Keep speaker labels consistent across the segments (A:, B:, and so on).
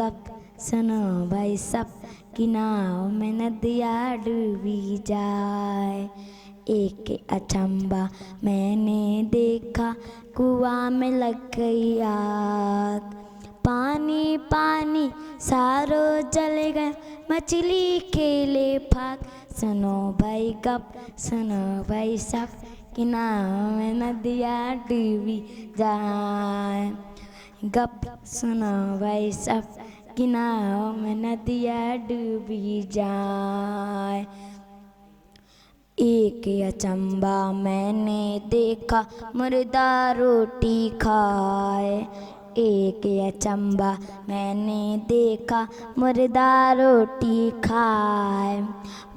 A: गप सुनो भाई सब कि नाव में नदिया डूबी जाए। एक अचंबा मैंने देखा, कुआं में लग गई आग। पानी पानी सारो जल गया, मछली केले फाक। सुनो भाई गप सुनो भाई सब कि नाव में नदिया डूबी जाए। गप सुनो भाई सब कि नाव में नदिया डूबी जाए। एक अचंबा मैंने देखा, मुर्दा रोटी खाए। एक अचंबा मैंने देखा, मुर्दा रोटी खाए।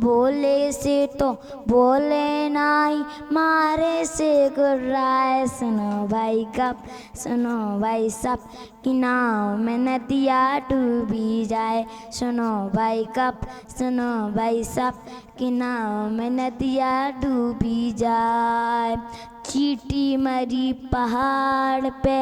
A: बोले से तो बोले नाई, मारे से गुर्राए। सुनो भाई गप सुनो भाई सब कि नाव में नदिया डूबी जाए। सुनो भाई गप सुनो भाई सब कि नाव में नदिया डूबी जाए। चींटी मरी पहाड़ पे,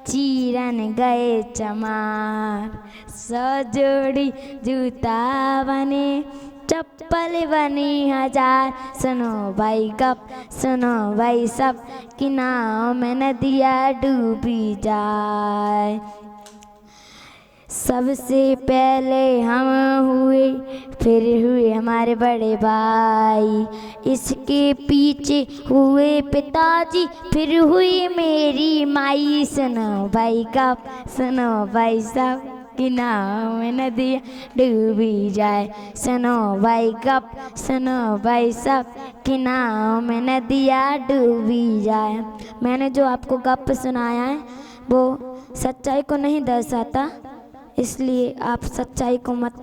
A: चीरन गए चमार। 100 जोड़ी जूता बने, चप्पल बनी 1000। सुनो भाई गप सुनो भाई सब कि नाव में नदिया डूबी जाए। सबसे पहले हम हुए, फिर हुए हमारे बड़े भाई। इसके पीछे हुए पिताजी, फिर हुई मेरी माई। सुनो भाई गप सुनो भाई सब कि नाव में नदिया डूबी जाए। सुनो भाई गप सुनो भाई सब कि नाव में नदिया डूबी जाए। मैंने जो आपको गप सुनाया है वो सच्चाई को नहीं दर्शाता, इसलिए आप सच्चाई को मत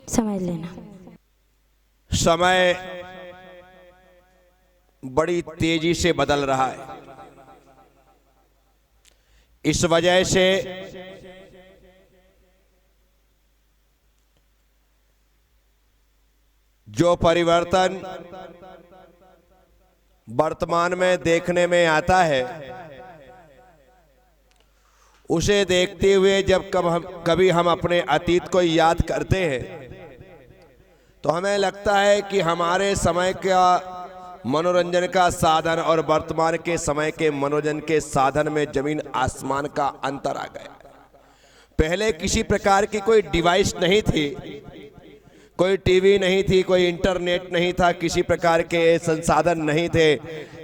A: समझ लेना।
B: समय बड़ी तेजी से बदल रहा है। इस वजह से जो परिवर्तन वर्तमान में देखने में आता है, उसे देखते हुए जब कभी हम अपने अतीत को याद करते हैं तो हमें लगता है कि हमारे समय का मनोरंजन का साधन और वर्तमान के समय के मनोरंजन के साधन में जमीन आसमान का अंतर आ गया। पहले किसी प्रकार की कोई डिवाइस नहीं थी, कोई टीवी नहीं थी, कोई इंटरनेट नहीं था, किसी प्रकार के संसाधन नहीं थे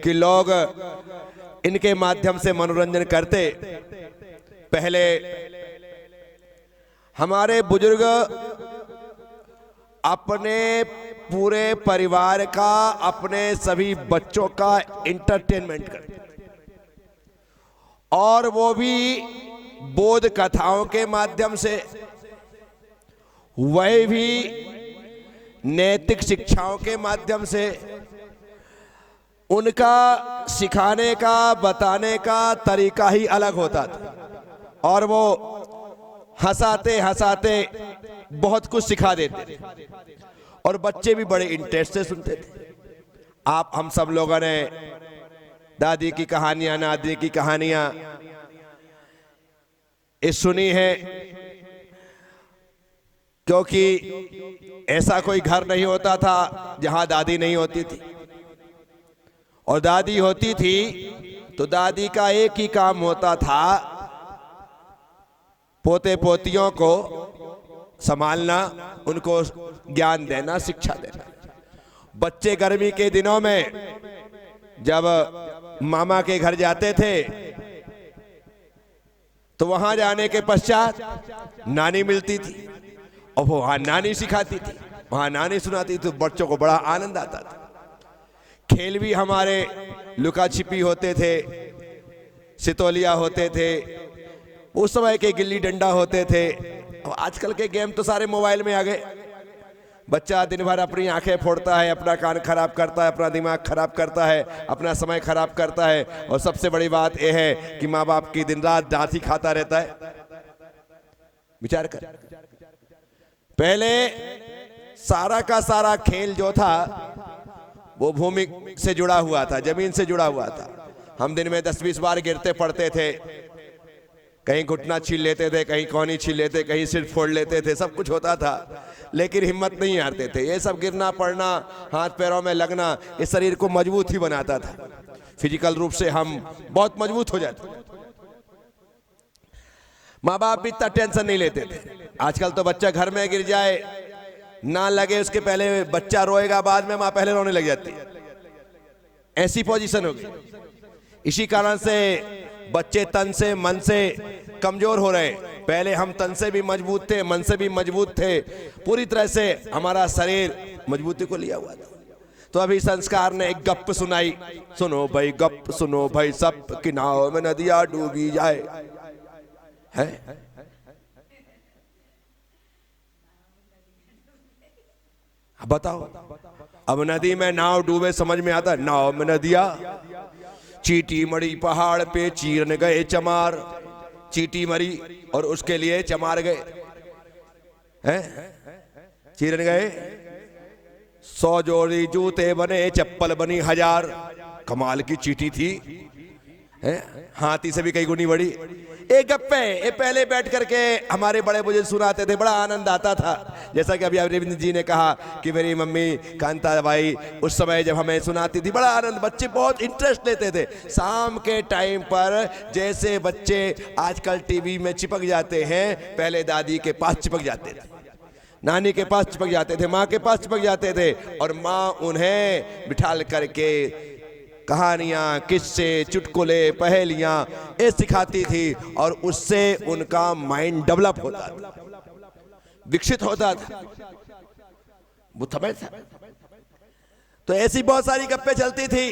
B: कि लोग इनके माध्यम से मनोरंजन करते। पहले हमारे बुजुर्ग अपने पूरे परिवार का, अपने सभी बच्चों का एंटरटेनमेंट करते, और वो भी बोध कथाओं के माध्यम से, वह भी नैतिक शिक्षाओं के माध्यम से। उनका सिखाने का बताने का तरीका ही अलग होता था और वो हंसाते हंसाते बहुत कुछ सिखा देते और बच्चे भी बड़े इंटरेस्ट से सुनते थे। हम सब लोगों ने दादी की कहानियां, नानी की कहानियां सुनी है, क्योंकि ऐसा कोई घर नहीं होता था जहां दादी नहीं होती थी, और दादी होती थी तो दादी का एक ही काम होता था, पोते पोतियों को संभालना, उनको ज्ञान देना, शिक्षा देना। बच्चे गर्मी के दिनों में जब मामा के घर जाते थे तो वहां जाने के पश्चात नानी मिलती थी और वो वहां नानी सिखाती थी, वहां नानी सुनाती थी, तो बच्चों को बड़ा आनंद आता था। खेल भी हमारे लुका छिपी होते थे, सितोलिया होते थे, उस समय के गिल्ली डंडा होते थे। अब आजकल के गेम तो सारे मोबाइल में आ गए। बच्चा दिन भर अपनी आंखें फोड़ता है, अपना कान खराब करता है, अपना दिमाग खराब करता है, अपना समय खराब करता है, और सबसे बड़ी बात यह है कि माँ बाप की दिन रात दांत ही खाता रहता है। विचार कर, पहले सारा का सारा खेल जो था वो भूमि से जुड़ा हुआ था, जमीन से जुड़ा हुआ था। हम दिन में 10-20 बार गिरते पड़ते थे, कहीं घुटना छील लेते थे, कहीं कौनी छील लेते, कहीं सिर फोड़ लेते थे, सब कुछ होता था, लेकिन हिम्मत नहीं हारते थे। ये सब गिरना पड़ना, हाथ पैरों में लगना, इस शरीर को मजबूत ही बनाता था। फिजिकल रूप से हम बहुत मजबूत हो जाते। माँ बाप भी इतना टेंशन नहीं लेते थे। आजकल तो बच्चा घर में गिर जाए ना लगे उसके पहले बच्चा रोएगा, बाद में माँ पहले रोने लग जाती है। ऐसी पोजीशन होगी। इसी कारण से बच्चे तन से मन से कमजोर हो रहे। पहले हम तन से भी मजबूत थे, मन से भी मजबूत थे, पूरी तरह से हमारा शरीर मजबूती को लिया हुआ था। तो अभी संस्कार ने एक गप सुनाई, सुनो भाई गप सुनो भाई, सब की नाव में नदियां डूबी जाए, है बताओ। अब नदी में नाव डूबे समझ में आता, नाव में नदियां, चींटी मरी पहाड़ पे चीरन गए चमार, चींटी मरी और उसके लिए चमार गए, हैं चीरन गए। 100 जोड़ी जूते बने, चप्पल बनी 1000। कमाल की चींटी थी, हैं हाथी से भी कई गुनी बड़ी। एक गप्पे ये पहले बैठ करके हमारे बड़े बुजुर्ग सुनाते थे, बड़ा आनंद आता था। जैसा कि अभी अरविंद जी ने कहा कि मेरी मम्मी कांता बाई उस समय जब हमें सुनाती थी, बड़ा आनंद, बच्चे बहुत इंटरेस्ट लेते थे। शाम के टाइम पर जैसे बच्चे आजकल टीवी में चिपक जाते हैं, पहले दादी के पास चिपक जाते थे, नानी के पास चिपक जाते थे, माँ के पास चिपक जाते थे, और माँ उन्हें बिठाल करके कहानियाँ, किस्से, चुटकुले, पहेलियाँ ये सिखाती थी, और उससे उनका माइंड डेवलप होता था, विकसित होता था, वो समझ था। तो ऐसी बहुत सारी गप्पे चलती थी।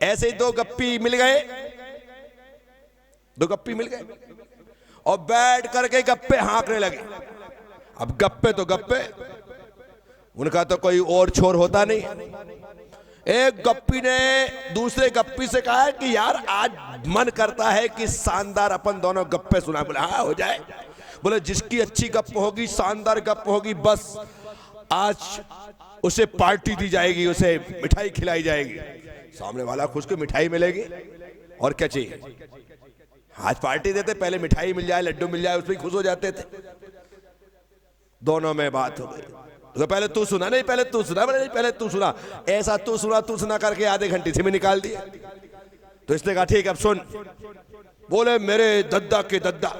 B: ऐसे ही दो गप्पी मिल गए और बैठ करके गप्पे हाँकने लगे। अब गप्पे तो गप्पे, उनका तो कोई और छोर होता नहीं। एक गप्पी ने दूसरे गप्पी से कहा है कि यार आज मन करता है कि शानदार अपन दोनों गप्पे सुना। बोले हाँ हो जाए। बोले जिसकी अच्छी गप्प होगी, शानदार गप्प होगी, बस आज उसे पार्टी दी जाएगी, उसे मिठाई खिलाई जाएगी। सामने वाला खुश को मिठाई मिलेगी, और क्या चाहिए। आज पार्टी देते, पहले मिठाई मिल जाए, लड्डू मिल जाए, उसमें खुश हो जाते थे। दोनों में बात हो गई। तो पहले तू सुना, नहीं पहले तू सुना, नहीं पहले तू सुना, ऐसा तू सुना करके आधे घंटे से में निकाल दिया। तो इसने कहा ठीक अब सुन। बोले मेरे दद्दा के दद्दा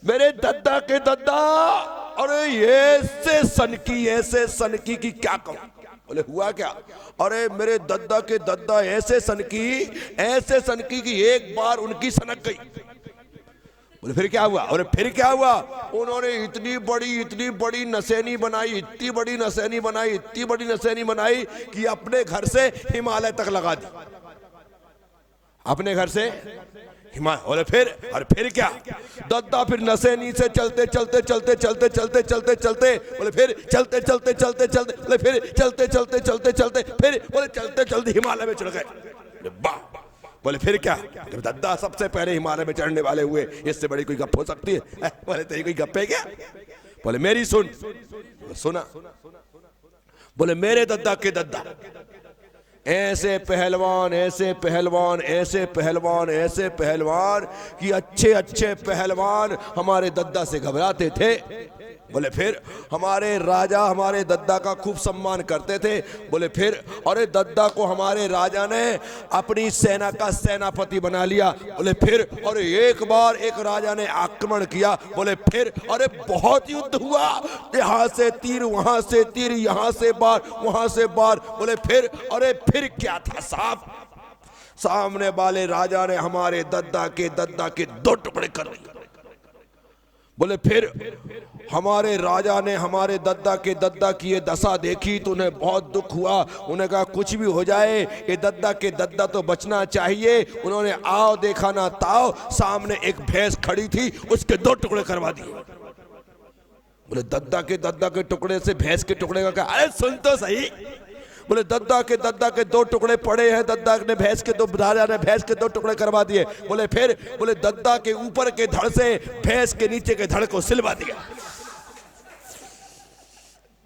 B: मेरे दद्दा के दद्दा, अरे ऐसे सनकी की क्या कहूं। बोले हुआ क्या। अरे मेरे दद्दा के दद्दा ऐसे सनकी की एक बार उनकी सनक गई। बोले फिर क्या हुआ। और फिर क्या हुआ, उन्होंने इतनी बड़ी नसैनी बनाई, इतनी बड़ी नसैनी बनाई कि अपने घर से हिमालय तक लगा दी, अपने घर से हिमालय। और फिर क्या, दद्दा फिर नसैनी से चलते बोले फिर चलते हिमालय में चढ़ गए। वाह। बोले फिर क्या, जब दद्दा सबसे पहले हिमालय में चढ़ने वाले हुए, इससे बड़ी कोई गप हो सकती है। बोले तेरी कोई गप है क्या। बोले मेरी सुना। बोले मेरे दद्दा के दद्दा ऐसे पहलवान कि अच्छे पहलवान हमारे दद्दा से घबराते थे। बोले फिर हमारे राजा हमारे दद्दा का खूब सम्मान करते थे। बोले फिर अरे दद्दा को हमारे राजा ने अपनी सेना का सेनापति बना लिया। बोले फिर अरे एक बार एक राजा ने आक्रमण किया। बोले फिर अरे बहुत युद्ध हुआ, यहाँ से तीर वहां से तीर, यहाँ से बार वहां से बार। बोले फिर अरे फिर क्या था साहब, सामने वाले राजा ने हमारे दद्दा के 2 टुकड़े कर दिए। बोले फिर हमारे राजा ने हमारे दद्दा की ये दशा देखी तो उन्हें बहुत दुख हुआ। उन्हें कहा कुछ भी हो जाए ये दद्दा के दद्दा तो बचना चाहिए। उन्होंने आओ देखा ना ताओ, सामने एक भैंस खड़ी थी, उसके 2 टुकड़े करवा दिए। बोले दद्दा के टुकड़े से भैंस के टुकड़े का क्या। अरे सुन तो सही। बोले दद्दा के 2 टुकड़े पड़े हैं, दद्दा ने भैंस के 2 राजा ने भैंस के 2 टुकड़े करवा दिए। बोले फिर बोले दद्दा के ऊपर के धड़ से भैंस के नीचे के धड़ को सिलवा दिया।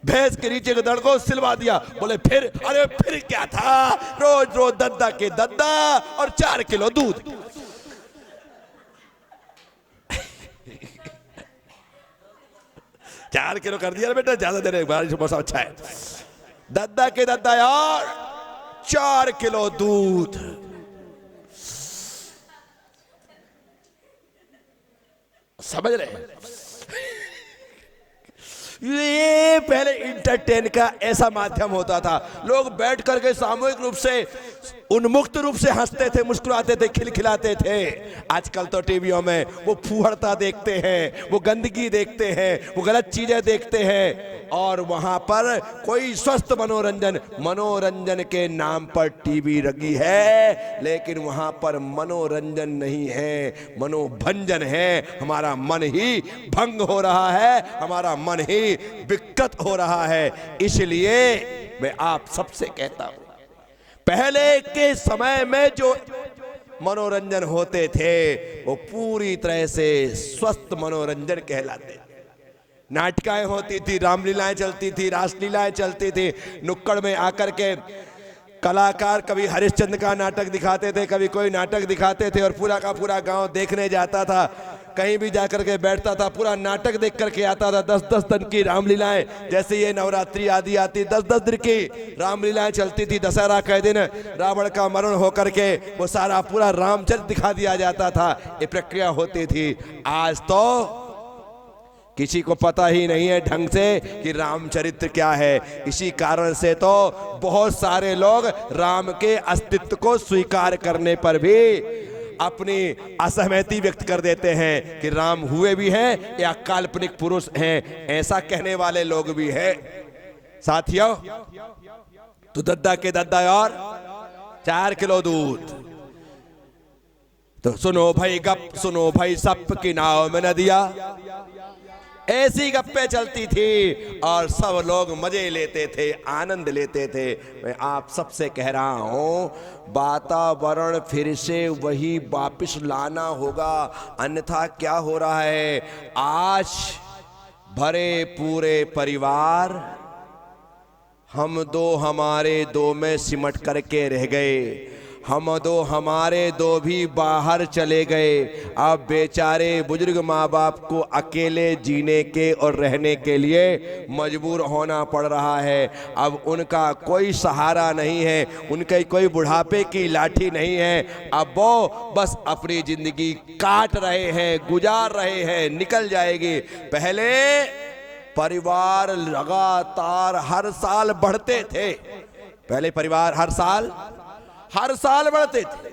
B: भैंस के नीचे के दड़ को सिलवा दिया। बोले फिर? अरे फिर क्या था, रोज रोज दद्दा के दद्दा और 4 किलो दूध। चार किलो कर दिया बेटा, ज्यादा दे रहे, बारिश मौसम अच्छा है। दद्दा के दद्दा यार, 4 किलो दूध। समझ रहे? ये पहले इंटरटेन का ऐसा माध्यम होता था, लोग बैठ करके सामूहिक रूप से उन्मुक्त रूप से हंसते थे, मुस्कुराते थे, खिलखिलाते थे। आजकल तो टीवियों में वो फूहड़ता देखते हैं, वो गंदगी देखते हैं, वो गलत चीजें देखते हैं, और वहां पर कोई स्वस्थ मनोरंजन के नाम पर टीवी लगी है, लेकिन वहां पर मनोरंजन नहीं है, मनोभंजन है। हमारा मन ही भंग हो रहा है, हमारा मन ही विकृत हो रहा है। इसलिए मैं आप सबसे कहता हूं, पहले के समय में जो मनोरंजन होते थे वो पूरी तरह से स्वस्थ मनोरंजन कहलाते थे। नाटिकाएं होती थी, रामलीलाएं चलती थी, रासलीलाएं चलती थी। नुक्कड़ में आकर के कलाकार कभी हरिश्चंद्र का नाटक दिखाते थे, कभी कोई नाटक दिखाते थे, और पूरा का पूरा गांव देखने जाता था। कहीं भी जाकर के बैठता था, पूरा नाटक देख करके आता था। 10-10 दिन की रामलीलाएं, जैसे ये नवरात्रि आदि आती, 10-10 दिन की रामलीलाएं चलती थी। दशहरा के दिन रावण का मरण होकर के वो सारा पूरा रामचरित्र दिखा दिया जाता था। ये प्रक्रिया होती थी। आज तो किसी को पता ही नहीं है ढंग से कि रामचरित्र क्या है। इसी कारण से तो बहुत सारे लोग राम के अस्तित्व को स्वीकार करने पर भी अपनी असहमति व्यक्त कर देते हैं कि राम हुए भी हैं या काल्पनिक पुरुष हैं, ऐसा कहने वाले लोग भी हैं। साथियों, तो दद्दा के दद्दा और 4 किलो दूध। तो सुनो भाई गप, सुनो भाई सप की नाव में नदिया, ऐसी गप्पे चलती थी और सब लोग मजे लेते थे, आनंद लेते थे। मैं आप सबसे कह रहा हूं, वातावरण फिर से वही वापस लाना होगा, अन्यथा क्या हो रहा है, आज भरे पूरे परिवार हम दो हमारे दो में सिमट करके रह गए। हम दो हमारे दो भी बाहर चले गए। अब बेचारे बुजुर्ग माँ बाप को अकेले जीने के और रहने के लिए मजबूर होना पड़ रहा है। अब उनका कोई सहारा नहीं है, उनके कोई बुढ़ापे की लाठी नहीं है। अब वो बस अपनी जिंदगी काट रहे हैं, गुजार रहे हैं, निकल जाएगी। पहले परिवार लगातार हर साल बढ़ते थे, पहले परिवार हर साल बढ़ते थे।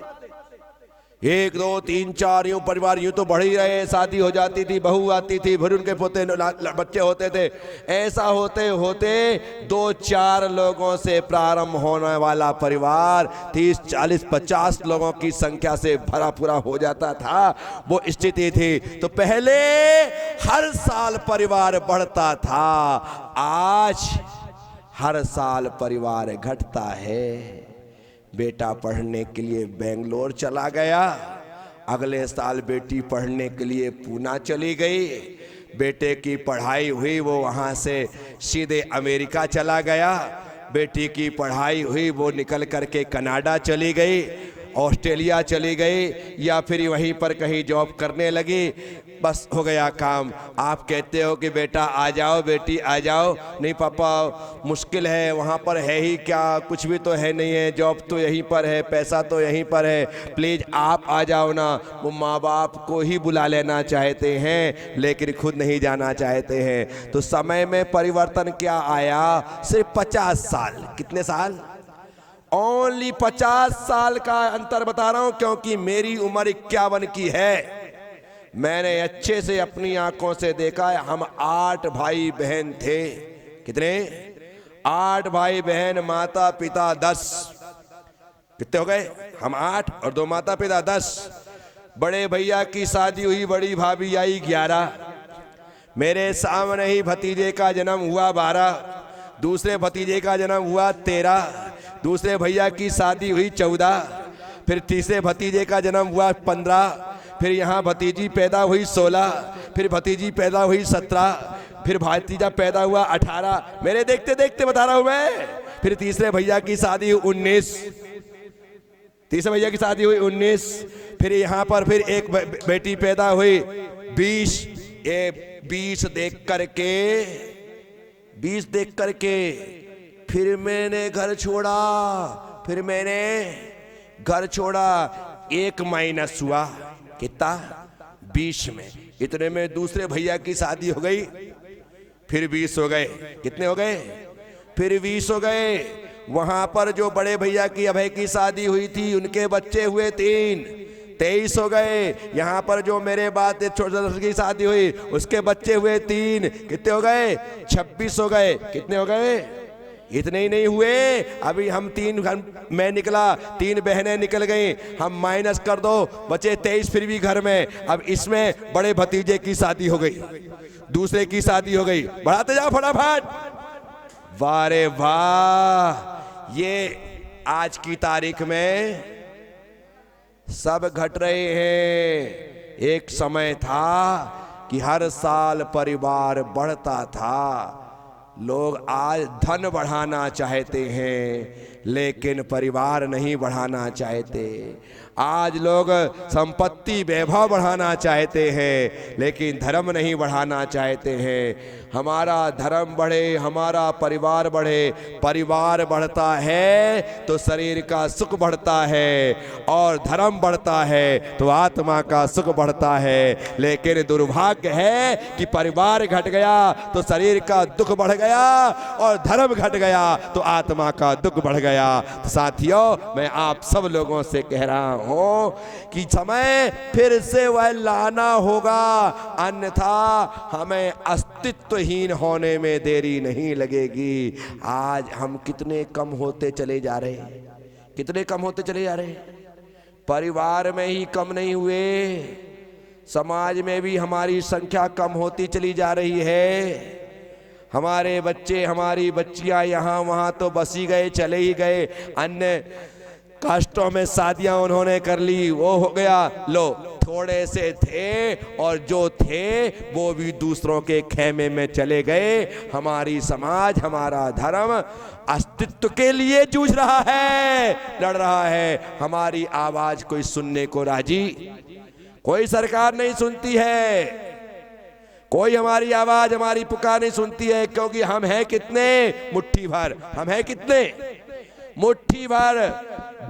B: 1, 2, 3, 4 यूं परिवार यूं तो बढ़ ही रहे। शादी हो जाती थी, बहू आती थी, फिर उनके पोते बच्चे होते थे। ऐसा होते होते 2-4 लोगों से प्रारंभ होने वाला परिवार 30, 40, 50 लोगों की संख्या से भरा पूरा हो जाता था। वो स्थिति थी। तो पहले हर साल परिवार बढ़ता था, आज हर साल परिवार घटता है। बेटा पढ़ने के लिए बेंगलोर चला गया, अगले साल बेटी पढ़ने के लिए पूना चली गई। बेटे की पढ़ाई हुई, वो वहाँ से सीधे अमेरिका चला गया। बेटी की पढ़ाई हुई, वो निकल करके कनाडा चली गई, ऑस्ट्रेलिया चली गई, या फिर वहीं पर कहीं जॉब करने लगी। बस हो गया काम। आप कहते हो कि बेटा आ जाओ, बेटी आ जाओ। नहीं पापा मुश्किल है, वहाँ पर है ही क्या, कुछ भी तो है नहीं है, जॉब तो यहीं पर है, पैसा तो यहीं पर है, प्लीज़ आप आ जाओ ना। वो माँ बाप को ही बुला लेना चाहते हैं, लेकिन खुद नहीं जाना चाहते हैं। तो समय में परिवर्तन क्या आया? सिर्फ 50 साल। कितने साल? ओनली 50 साल का अंतर बता रहा हूँ, क्योंकि मेरी उम्र 51 की है। मैंने अच्छे से अपनी आंखों से देखा है। हम 8 भाई बहन थे। कितने? 8 भाई बहन, माता पिता 10। कितने हो गए? हम 8 और 2 माता पिता 10। बड़े भैया की शादी हुई, बड़ी भाभी आई 11। मेरे सामने ही भतीजे का जन्म हुआ 12। दूसरे भतीजे का जन्म हुआ 13। दूसरे भैया की शादी हुई 14। फिर तीसरे भतीजे का जन्म हुआ 15। फिर यहाँ भतीजी पैदा हुई 16। फिर भतीजी पैदा हुई 17। फिर भतीजा पैदा हुआ 18, मेरे देखते देखते बता रहा हूं मैं। फिर तीसरे भैया की शादी हुई 19, तीसरे भैया की शादी हुई 19। फिर यहाँ पर फिर एक बेटी पैदा हुई 20। ये 20 देख करके फिर मैंने घर छोड़ा, एक माइनस हुआ कितना, 20 में। इतने में दूसरे भैया की शादी हो गई, फिर 20 हो गए। कितने हो गए? फिर 20 हो गए। वहां पर जो बड़े भैया की अभय की शादी हुई थी, उनके बच्चे हुए 3, 23 हो गए। यहाँ पर जो मेरे बाद छोटे की शादी हुई, उसके बच्चे हुए 3, कितने हो गए? 26 हो गए। कितने हो गए? इतने ही नहीं हुए, अभी हम 3, मैं निकला, 3 बहनें निकल गई, हम माइनस कर दो, बचे 23 फिर भी घर में। अब इसमें बड़े भतीजे की शादी हो गई, दूसरे की शादी हो गई, बढ़ाते जाओ फटाफट। वाह रे वाह, ये आज की तारीख में सब घट रहे हैं। एक समय था कि हर साल परिवार बढ़ता था। लोग आज धन बढ़ाना चाहते हैं, लेकिन परिवार नहीं बढ़ाना चाहते। आज लोग संपत्ति वैभव बढ़ाना चाहते हैं, लेकिन धर्म नहीं बढ़ाना चाहते हैं। हमारा धर्म बढ़े, हमारा परिवार बढ़े। परिवार बढ़ता है तो शरीर का सुख बढ़ता है, और धर्म बढ़ता है तो आत्मा का सुख बढ़ता है। लेकिन दुर्भाग्य है कि परिवार घट गया तो शरीर का दुख बढ़ गया, और धर्म घट गया तो आत्मा का दुख बढ़ गया। तो साथियों, मैं आप सब लोगों से कह रहा हूं कि समय फिर से वह लाना होगा, अन्यथा हमें अस्तित्वहीन होने में देरी नहीं लगेगी। आज हम कितने कम होते चले जा रहे हैं, कितने कम होते चले जा रहे हैं। परिवार में ही कम नहीं हुए, समाज में भी हमारी संख्या कम होती चली जा रही है। हमारे बच्चे, हमारी बच्चियां यहाँ वहाँ तो बस ही गए, चले ही गए। अन्य कास्टों में शादियां उन्होंने कर ली, वो हो गया। लो, थोड़े से थे, और जो थे वो भी दूसरों के खेमे में चले गए। हमारी समाज, हमारा धर्म अस्तित्व के लिए जूझ रहा है, लड़ रहा है। हमारी आवाज कोई सुनने को राजी, कोई सरकार नहीं सुनती है, कोई हमारी आवाज, हमारी पुकार नहीं सुनती है। क्योंकि हम हैं कितने? मुट्ठी भर। हम हैं कितने? मुट्ठी भर।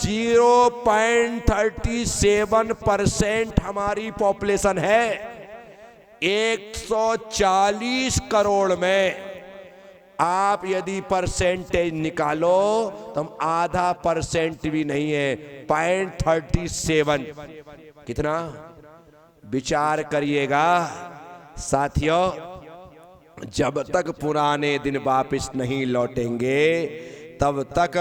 B: 0.37% हमारी पॉपुलेशन है 140 करोड़ में। आप यदि परसेंटेज निकालो तो हम आधा परसेंट भी नहीं है, 0.37। कितना? विचार करिएगा साथियों, जब तक पुराने दिन वापस नहीं लौटेंगे, तब तक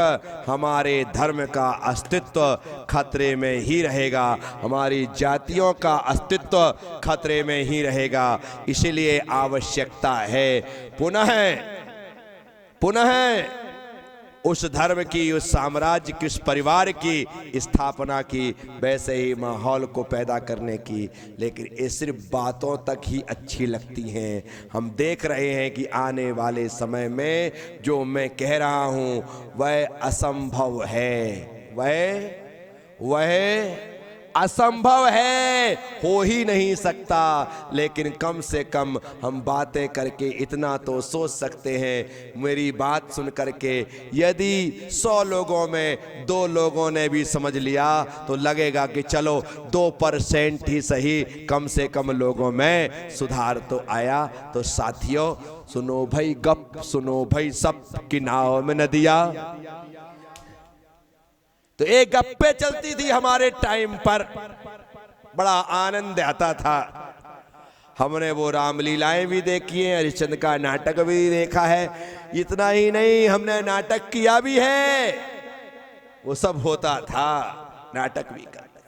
B: हमारे धर्म का अस्तित्व खतरे में ही रहेगा, हमारी जातियों का अस्तित्व खतरे में ही रहेगा। इसलिए आवश्यकता है पुनः उस धर्म की, उस साम्राज्य की, उस परिवार की स्थापना की, वैसे ही माहौल को पैदा करने की। लेकिन ये सिर्फ बातों तक ही अच्छी लगती हैं। हम देख रहे हैं कि आने वाले समय में जो मैं कह रहा हूँ वह असंभव है, वह असंभव है, हो ही नहीं सकता। लेकिन कम से कम हम बातें करके इतना तो सोच सकते हैं। मेरी बात सुन करके यदि 100 लोगों में 2 लोगों ने भी समझ लिया तो लगेगा कि चलो 2% ही सही, कम से कम लोगों में सुधार तो आया। तो साथियों, सुनो भाई गप, सुनो भाई सब की नाव में नदिया। तो एक गप्पे चलती थी हमारे टाइम पर, बड़ा आनंद आता था। हमने वो रामलीलाएं भी देखी हैं, हरिश्चंद्र का नाटक भी देखा है। इतना ही नहीं, हमने नाटक किया भी है। वो सब होता था, नाटक भी करते।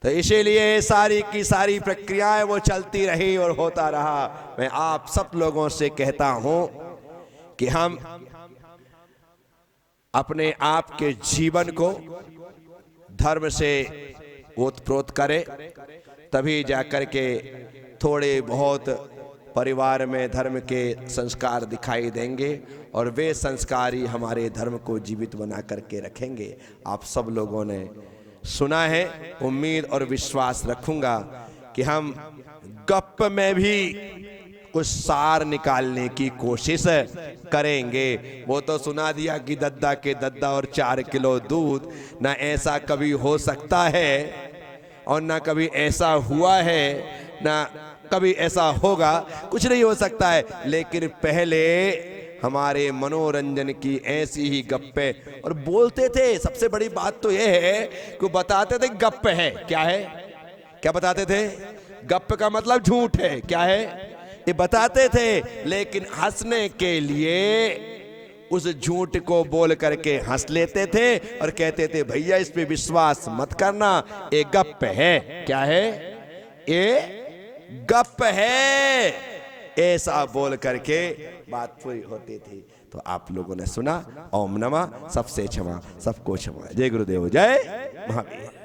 B: तो इसीलिए सारी की सारी प्रक्रियाएं वो चलती रही और होता रहा। मैं आप सब लोगों से कहता हूं कि हम अपने आप के जीवन को धर्म से ओतप्रोत करें, तभी जाकर के थोड़े बहुत परिवार में धर्म के संस्कार दिखाई देंगे और वे संस्कार ही हमारे धर्म को जीवित बना करके रखेंगे। आप सब लोगों ने सुना है, उम्मीद और विश्वास रखूंगा कि हम गप में भी कुछ सार निकालने की कोशिश करेंगे। वो तो सुना दिया कि दद्दा के दद्दा और 4 किलो दूध, ना ऐसा कभी हो सकता है और ना कभी ऐसा हुआ है, ना कभी ऐसा होगा, कुछ नहीं हो सकता है। लेकिन पहले हमारे मनोरंजन की ऐसी ही गप्पे और बोलते थे। सबसे बड़ी बात तो यह है कि बताते थे गप है। क्या है? क्या बताते थे? गप का मतलब झूठ है। क्या है? ये बताते थे, लेकिन हंसने के लिए उस झूठ को बोल करके हंस लेते थे और कहते थे भैया इस पे विश्वास मत करना, ये गप है। क्या है? ये गप है। ऐसा बोल करके बात पूरी होती थी। तो आप लोगों ने सुना। ओम नमः, सबसे क्षमा, सबको क्षमा। जय गुरुदेव, जय महावीर।